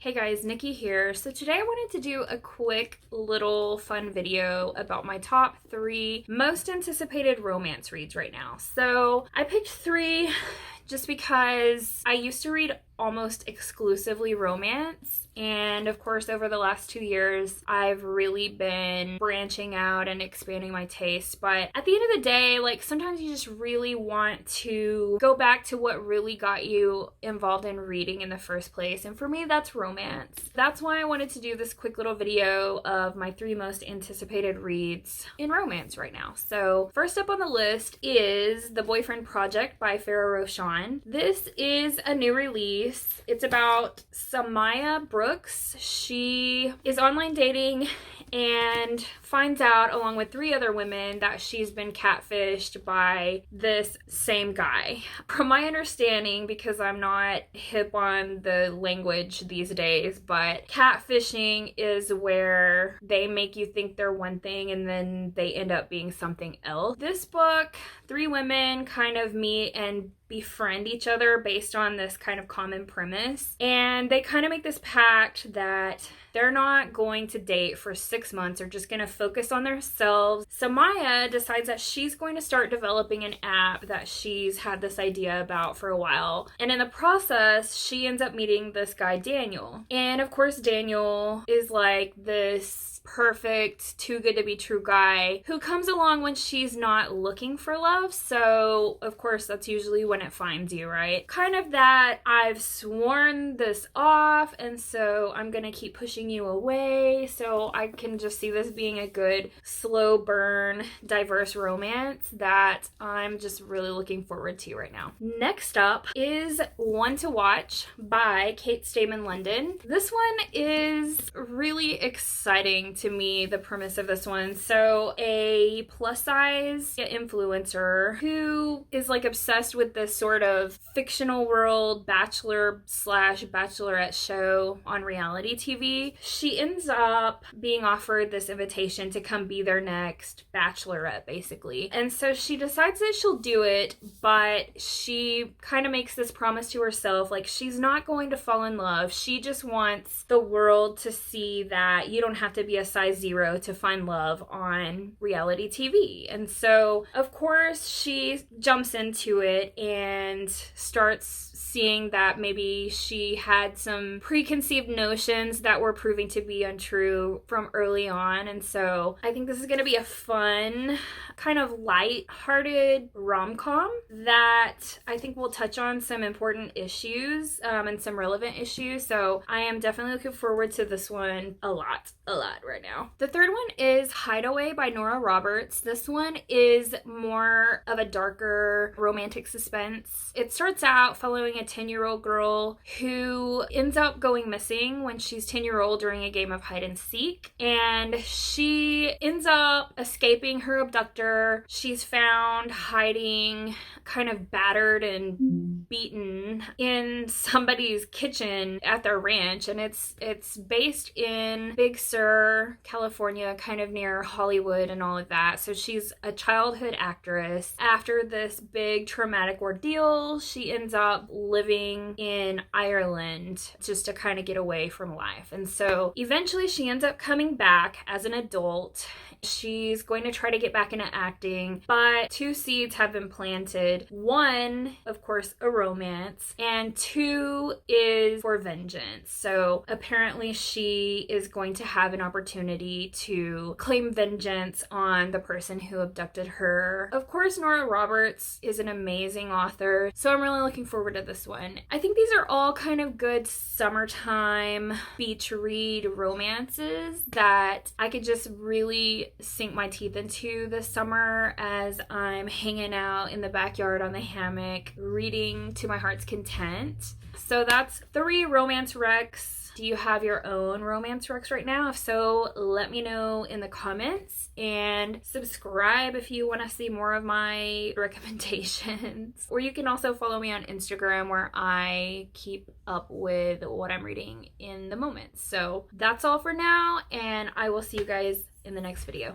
Hey guys, Nikki here. So today I wanted to do a quick little fun video about my top 3 most anticipated romance reads right now. So I picked 3 just because I used to read almost exclusively romance, and of course over the last 2 years I've really been branching out and expanding my taste. But at the end of the day, like, sometimes you just really want to go back to what really got you involved in reading in the first place, and for me that's romance. That's why I wanted to do this quick little video of my 3 most anticipated reads in romance right now. So first up on the list is The Boyfriend Project by Farrah Rochon. This is a new release. It's about Samaya Brooks. She is online dating and finds out, along with 3 other women, that she's been catfished by this same guy. From my understanding, because I'm not hip on the language these days, but catfishing is where they make you think they're one thing and then they end up being something else. This book, 3 women kind of meet and befriend each other based on this kind of common premise, and they kind of make this pact that they're not going to date for 6 months. They're just going to focus on themselves. Samaya decides that she's going to start developing an app that she's had this idea about for a while, and in the process she ends up meeting this guy Daniel. And of course Daniel is like this perfect, too good to be true guy who comes along when she's not looking for love. So of course that's usually when it finds you, right? Kind of that I've sworn this off, and so I'm gonna keep pushing you away. So I can just see this being a good slow burn diverse romance that I'm just really looking forward to right now. Next up is One to Watch by Kate Stayman London. This one is really exciting to me, the premise of this one. So a plus size influencer who is like obsessed with this sort of fictional world bachelor slash bachelorette show on reality TV. She ends up being offered this invitation to come be their next bachelorette, basically. And so she decides that she'll do it, but she kind of makes this promise to herself, like, she's not going to fall in love. She just wants the world to see that you don't have to be a size 0 to find love on reality TV. And so of course she jumps into it and starts seeing that maybe she had some preconceived notions that were proving to be untrue from early on. And so I think this is going to be a fun, kind of light-hearted rom-com that I think will touch on some important issues and some relevant issues. So I am definitely looking forward to this one a lot right now. The third one is Hideaway by Nora Roberts. This one is more of a darker romantic suspense. It starts out following a 10-year-old girl who ends up going missing when she's 10-year-old during a game of hide and seek, and she ends up escaping her abductor. She's found hiding, kind of battered and beaten, in somebody's kitchen at their ranch, and it's based in Big Sur, California, kind of near Hollywood and all of that. So she's a childhood actress. After this big traumatic ordeal, she ends up living in Ireland just to kind of get away from life. And so eventually she ends up coming back as an adult. She's going to try to get back into acting, but 2 seeds have been planted. 1, of course, a romance, and 2 is for vengeance. So apparently she is going to have an opportunity to claim vengeance on the person who abducted her. Of course, Nora Roberts is an amazing author, so I'm really looking forward to this one. I think these are all kind of good summertime beach read romances that I could just really sink my teeth into this summer as I'm hanging out in the backyard on the hammock reading to my heart's content. So that's 3 romance recs. Do you have your own romance recs right now? If so, let me know in the comments, and subscribe if you want to see more of my recommendations. Or you can also follow me on Instagram, where I keep up with what I'm reading in the moment. So that's all for now, and I will see you guys in the next video.